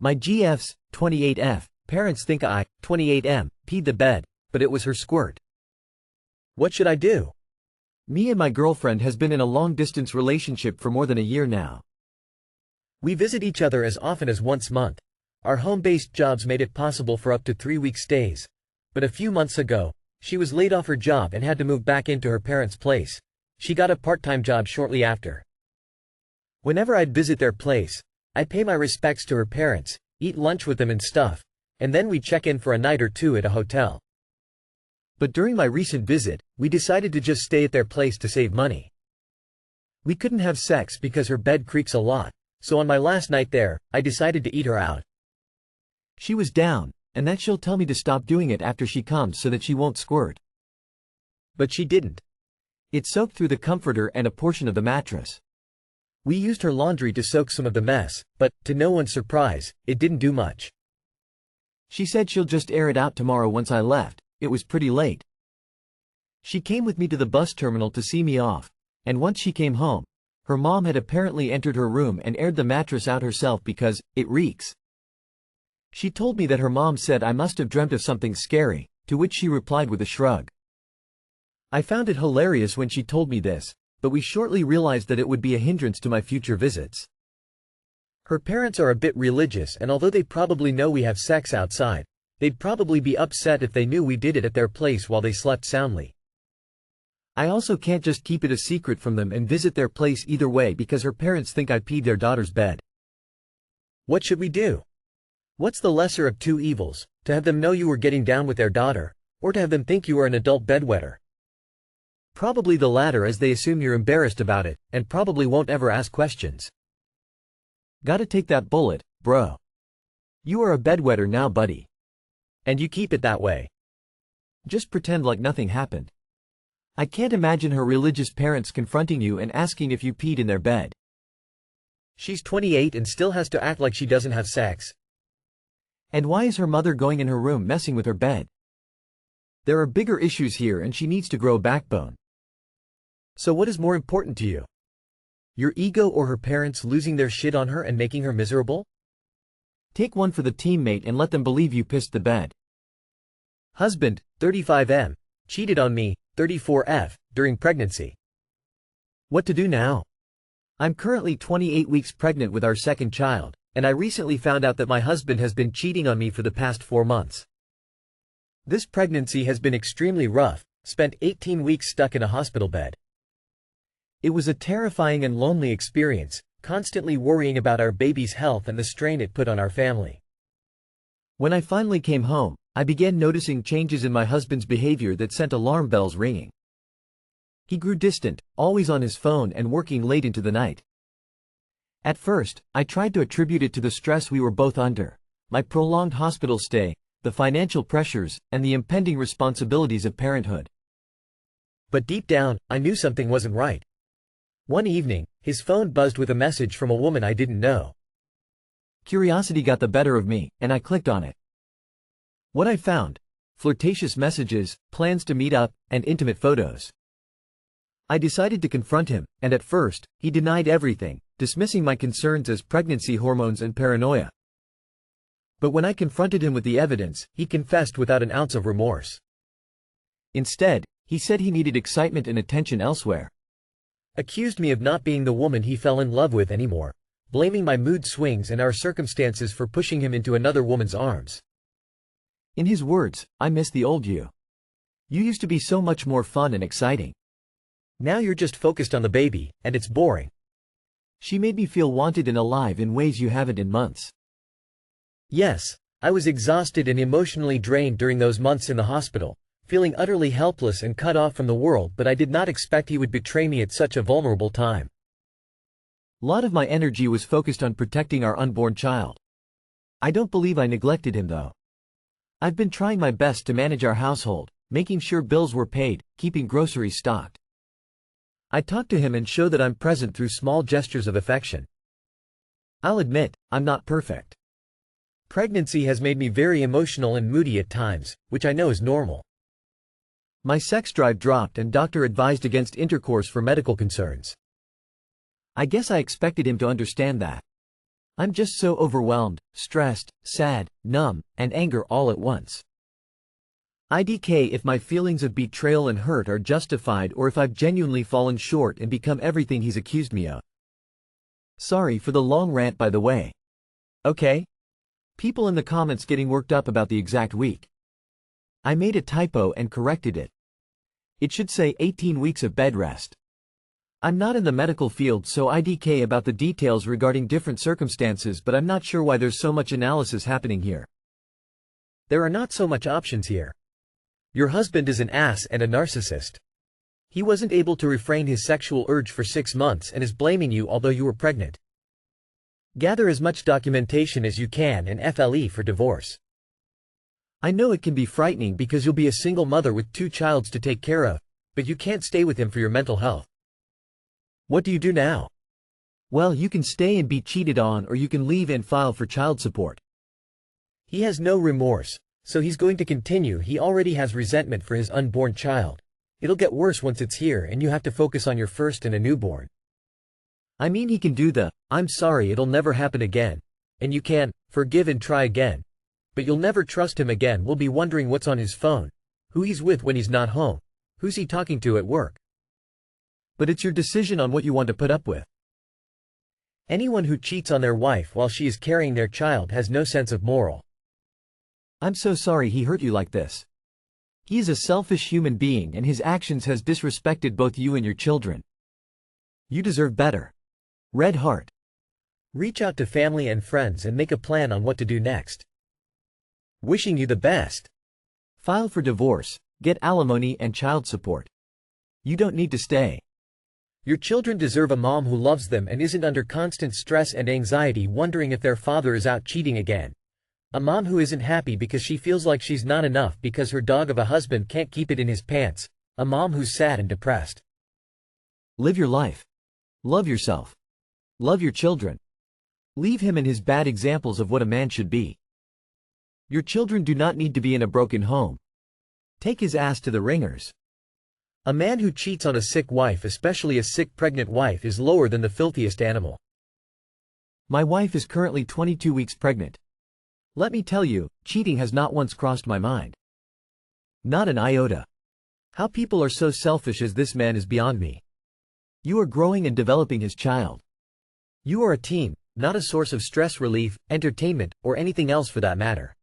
My GF's 28F, parents think I, 28M, peed the bed, but it was her squirt. What should I do? Me and my girlfriend has been in a long-distance relationship for more than a year now. We visit each other as often as once a month. Our home-based jobs made it possible for up to 3-week stays. But a few months ago, she was laid off her job and had to move back into her parents' place. She got a part-time job shortly after. Whenever I'd visit their place, I'd pay my respects to her parents, eat lunch with them and stuff, and then we'd check in for a night or two at a hotel. But during my recent visit, we decided to just stay at their place to save money. We couldn't have sex because her bed creaks a lot, so on my last night there, I decided to eat her out. She was down, and that she'll tell me to stop doing it after she comes so that she won't squirt. But she didn't. It soaked through the comforter and a portion of the mattress. We used her laundry to soak some of the mess, but, to no one's surprise, it didn't do much. She said she'll just air it out tomorrow once I left. It was pretty late. She came with me to the bus terminal to see me off, and once she came home, her mom had apparently entered her room and aired the mattress out herself because it reeks. She told me that her mom said I must have dreamt of something scary, to which she replied with a shrug. I found it hilarious when she told me this, but we shortly realized that it would be a hindrance to my future visits. Her parents are a bit religious, and although they probably know we have sex outside, they'd probably be upset if they knew we did it at their place while they slept soundly. I also can't just keep it a secret from them and visit their place either way because her parents think I peed their daughter's bed. What should we do? What's the lesser of two evils, to have them know you were getting down with their daughter, or to have them think you are an adult bedwetter? Probably the latter, as they assume you're embarrassed about it, and probably won't ever ask questions. Gotta take that bullet, bro. You are a bedwetter now, buddy. And you keep it that way. Just pretend like nothing happened. I can't imagine her religious parents confronting you and asking if you peed in their bed. She's 28 and still has to act like she doesn't have sex. And why is her mother going in her room messing with her bed? There are bigger issues here and she needs to grow a backbone. So what is more important to you? Your ego or her parents losing their shit on her and making her miserable? Take one for the teammate and let them believe you pissed the bed. Husband, 35M, cheated on me, 34F, during pregnancy. What to do now? I'm currently 28 weeks pregnant with our second child, and I recently found out that my husband has been cheating on me for the past 4 months. This pregnancy has been extremely rough, spent 18 weeks stuck in a hospital bed. It was a terrifying and lonely experience, constantly worrying about our baby's health and the strain it put on our family. When I finally came home, I began noticing changes in my husband's behavior that sent alarm bells ringing. He grew distant, always on his phone and working late into the night. At first, I tried to attribute it to the stress we were both under, my prolonged hospital stay, the financial pressures, and the impending responsibilities of parenthood. But deep down, I knew something wasn't right. One evening, his phone buzzed with a message from a woman I didn't know. Curiosity got the better of me, and I clicked on it. What I found: flirtatious messages, plans to meet up, and intimate photos. I decided to confront him, and at first, he denied everything, dismissing my concerns as pregnancy hormones and paranoia. But when I confronted him with the evidence, he confessed without an ounce of remorse. Instead, he said he needed excitement and attention elsewhere. Accused me of not being the woman he fell in love with anymore, blaming my mood swings and our circumstances for pushing him into another woman's arms. In his words, I miss the old you. You used to be so much more fun and exciting. Now you're just focused on the baby, and it's boring. She made me feel wanted and alive in ways you haven't in months. Yes, I was exhausted and emotionally drained during those months in the hospital, feeling utterly helpless and cut off from the world, but I did not expect he would betray me at such a vulnerable time. A lot of my energy was focused on protecting our unborn child. I don't believe I neglected him though. I've been trying my best to manage our household, making sure bills were paid, keeping groceries stocked. I talk to him and show that I'm present through small gestures of affection. I'll admit, I'm not perfect. Pregnancy has made me very emotional and moody at times, which I know is normal. My sex drive dropped and doctor advised against intercourse for medical concerns. I guess I expected him to understand that. I'm just so overwhelmed, stressed, sad, numb, and anger all at once. IDK if my feelings of betrayal and hurt are justified or if I've genuinely fallen short and become everything he's accused me of. Sorry for the long rant by the way. Okay? People in the comments getting worked up about the exact week. I made a typo and corrected it. It should say 18 weeks of bed rest. I'm not in the medical field so IDK about the details regarding different circumstances but I'm not sure why there's so much analysis happening here. There are not so much options here. Your husband is an ass and a narcissist. He wasn't able to refrain his sexual urge for 6 months and is blaming you although you were pregnant. Gather as much documentation as you can and FLE for divorce. I know it can be frightening because you'll be a single mother with 2 childs to take care of, but you can't stay with him for your mental health. What do you do now? Well, you can stay and be cheated on or you can leave and file for child support. He has no remorse, so he's going to continue. He already has resentment for his unborn child. It'll get worse once it's here and you have to focus on your first and a newborn. I mean he can do the, I'm sorry it'll never happen again, and you can, forgive and try again. But you'll never trust him again. We'll be wondering what's on his phone, who he's with when he's not home, who's he talking to at work. But it's your decision on what you want to put up with. Anyone who cheats on their wife while she is carrying their child has no sense of moral. I'm so sorry he hurt you like this. He is a selfish human being and his actions has disrespected both you and your children. You deserve better. Red heart. Reach out to family and friends and make a plan on what to do next. Wishing you the best. File for divorce, get alimony and child support. You don't need to stay. Your children deserve a mom who loves them and isn't under constant stress and anxiety wondering if their father is out cheating again. A mom who isn't happy because she feels like she's not enough because her dog of a husband can't keep it in his pants. A mom who's sad and depressed. Live your life. Love yourself. Love your children. Leave him and his bad examples of what a man should be. Your children do not need to be in a broken home. Take his ass to the ringers. A man who cheats on a sick wife, especially a sick pregnant wife, is lower than the filthiest animal. My wife is currently 22 weeks pregnant. Let me tell you, cheating has not once crossed my mind. Not an iota. How people are so selfish as this man is beyond me. You are growing and developing his child. You are a team, not a source of stress relief, entertainment, or anything else for that matter.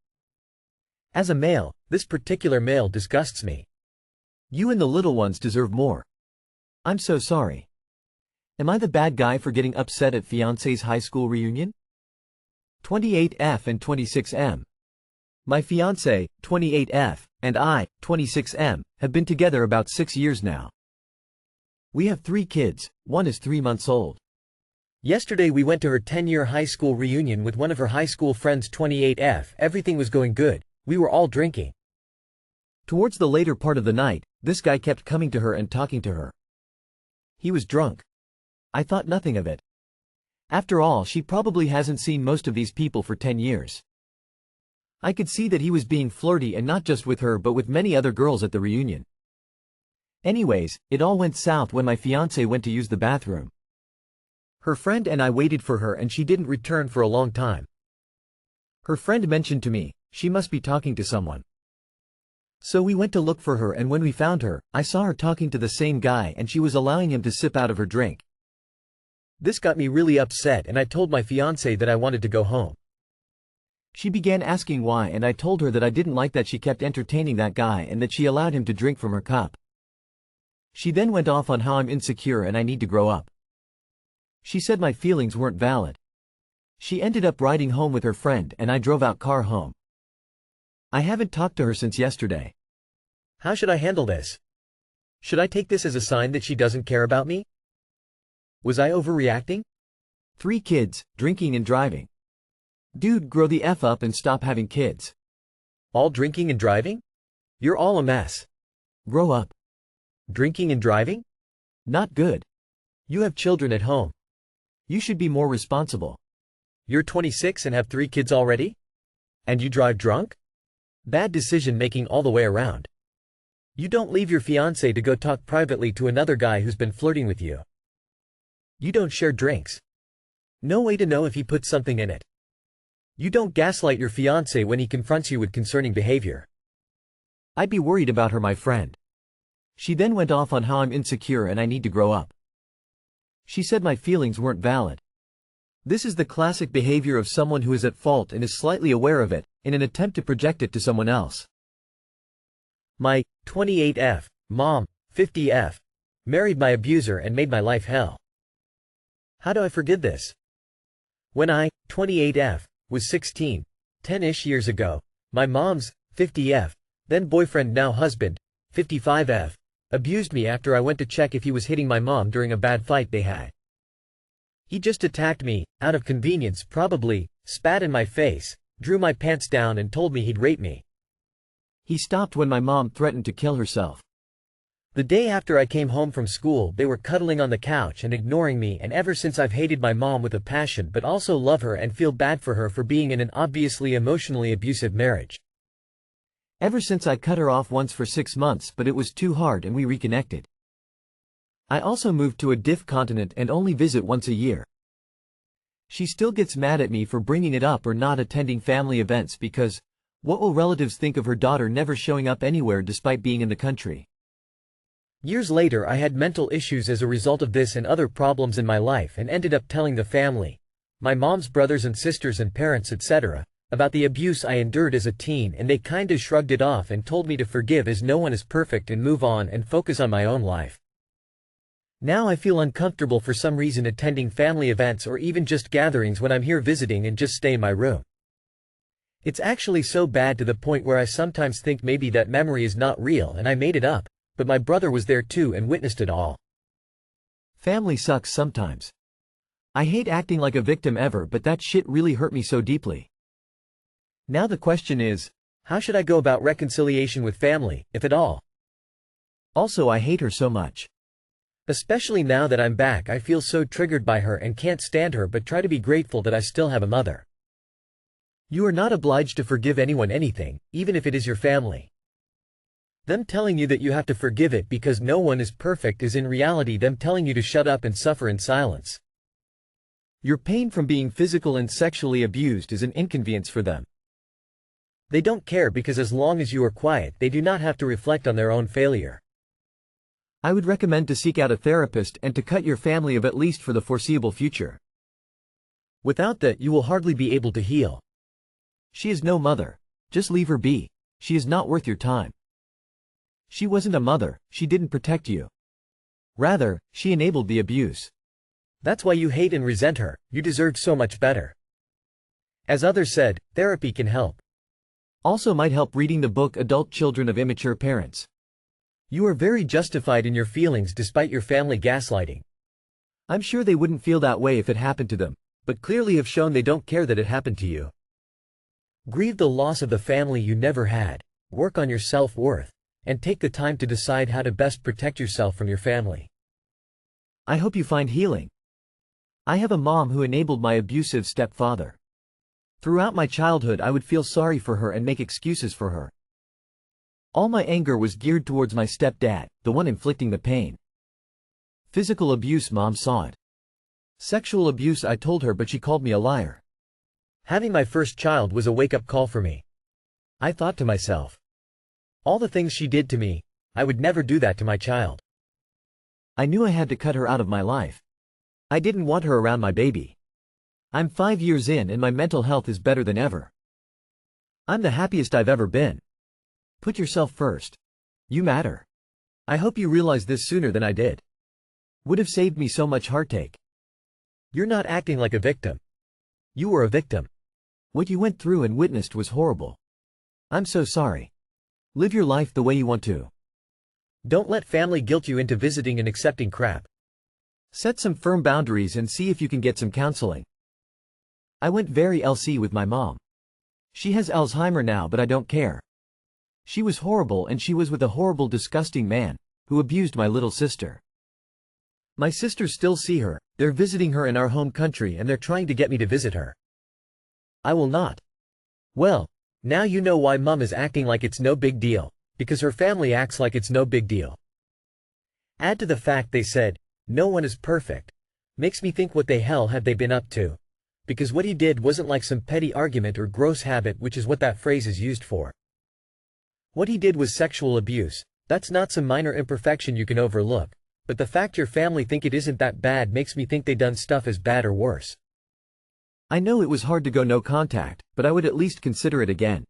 As a male, this particular male disgusts me. You and the little ones deserve more. I'm so sorry. Am I the bad guy for getting upset at fiancé's high school reunion? 28F and 26M. My fiancé, 28F, and I, 26M, have been together about 6 years now. We have 3 kids, one is 3 months old. Yesterday we went to her 10-year high school reunion with one of her high school friends 28F. Everything was going good. We were all drinking. Towards the later part of the night, this guy kept coming to her and talking to her. He was drunk. I thought nothing of it. After all, she probably hasn't seen most of these people for 10 years. I could see that he was being flirty and not just with her but with many other girls at the reunion. Anyways, it all went south when my fiancé went to use the bathroom. Her friend and I waited for her and she didn't return for a long time. Her friend mentioned to me, she must be talking to someone. So we went to look for her and when we found her, I saw her talking to the same guy and she was allowing him to sip out of her drink. This got me really upset and I told my fiancé that I wanted to go home. She began asking why and I told her that I didn't like that she kept entertaining that guy and that she allowed him to drink from her cup. She then went off on how I'm insecure and I need to grow up. She said my feelings weren't valid. She ended up riding home with her friend and I drove out car home. I haven't talked to her since yesterday. How should I handle this? Should I take this as a sign that she doesn't care about me? Was I overreacting? 3 kids, drinking and driving. Dude, grow the F up and stop having kids. All drinking and driving? You're all a mess. Grow up. Drinking and driving? Not good. You have children at home. You should be more responsible. You're 26 and have 3 kids already? And you drive drunk? Bad decision making all the way around. You don't leave your fiancé to go talk privately to another guy who's been flirting with you. You don't share drinks. No way to know if he put something in it. You don't gaslight your fiancé when he confronts you with concerning behavior. I'd be worried about her, my friend. She then went off on how I'm insecure and I need to grow up. She said my feelings weren't valid. This is the classic behavior of someone who is at fault and is slightly aware of it, in an attempt to project it to someone else. My 28F, mom, 50F, married my abuser and made my life hell. How do I forget this? When I, 28F, was 16, 10-ish years ago, my mom's, 50F, then boyfriend now husband, 55F, abused me after I went to check if he was hitting my mom during a bad fight they had. He just attacked me, out of convenience probably, spat in my face, drew my pants down and told me he'd rape me. He stopped when my mom threatened to kill herself. The day after I came home from school they were cuddling on the couch and ignoring me, and ever since I've hated my mom with a passion but also love her and feel bad for her for being in an obviously emotionally abusive marriage. Ever since I cut her off once for 6 months, but it was too hard and we reconnected. I also moved to a diff continent and only visit once a year. She still gets mad at me for bringing it up or not attending family events because, what will relatives think of her daughter never showing up anywhere despite being in the country? Years later I had mental issues as a result of this and other problems in my life and ended up telling the family, my mom's brothers and sisters and parents etc., about the abuse I endured as a teen, and they kinda shrugged it off and told me to forgive as no one is perfect and move on and focus on my own life. Now I feel uncomfortable for some reason attending family events or even just gatherings when I'm here visiting and just stay in my room. It's actually so bad to the point where I sometimes think maybe that memory is not real and I made it up, but my brother was there too and witnessed it all. Family sucks sometimes. I hate acting like a victim ever, but that shit really hurt me so deeply. Now the question is, how should I go about reconciliation with family, if at all? Also, I hate her so much. Especially now that I'm back, I feel so triggered by her and can't stand her, but try to be grateful that I still have a mother. You are not obliged to forgive anyone anything, even if it is your family. Them telling you that you have to forgive it because no one is perfect is in reality them telling you to shut up and suffer in silence. Your pain from being physical and sexually abused is an inconvenience for them. They don't care because as long as you are quiet, they do not have to reflect on their own failure. I would recommend to seek out a therapist and to cut your family of at least for the foreseeable future. Without that, you will hardly be able to heal. She is no mother. Just leave her be. She is not worth your time. She wasn't a mother, she didn't protect you. Rather, she enabled the abuse. That's why you hate and resent her, you deserved so much better. As others said, therapy can help. Also might help reading the book Adult Children of Immature Parents. You are very justified in your feelings despite your family gaslighting. I'm sure they wouldn't feel that way if it happened to them, but clearly have shown they don't care that it happened to you. Grieve the loss of the family you never had, work on your self-worth, and take the time to decide how to best protect yourself from your family. I hope you find healing. I have a mom who enabled my abusive stepfather. Throughout my childhood I would feel sorry for her and make excuses for her. All my anger was geared towards my stepdad, the one inflicting the pain. Physical abuse, mom saw it. Sexual abuse, I told her, but she called me a liar. Having my first child was a wake-up call for me. I thought to myself, all the things she did to me, I would never do that to my child. I knew I had to cut her out of my life. I didn't want her around my baby. I'm 5 years in and my mental health is better than ever. I'm the happiest I've ever been. Put yourself first. You matter. I hope you realize this sooner than I did. Would have saved me so much heartache. You're not acting like a victim. You were a victim. What you went through and witnessed was horrible. I'm so sorry. Live your life the way you want to. Don't let family guilt you into visiting and accepting crap. Set some firm boundaries and see if you can get some counseling. I went very LC with my mom. She has Alzheimer now, but I don't care. She was horrible, and she was with a horrible, disgusting man who abused my little sister. My sisters still see her, they're visiting her in our home country and they're trying to get me to visit her. I will not. Well, now you know why mom is acting like it's no big deal, because her family acts like it's no big deal. Add to the fact they said, no one is perfect. Makes me think what the hell had they been up to? Because what he did wasn't like some petty argument or gross habit, which is what that phrase is used for. What he did was sexual abuse. That's not some minor imperfection you can overlook. But the fact your family think it isn't that bad makes me think they done stuff as bad or worse. I know it was hard to go no contact, but I would at least consider it again.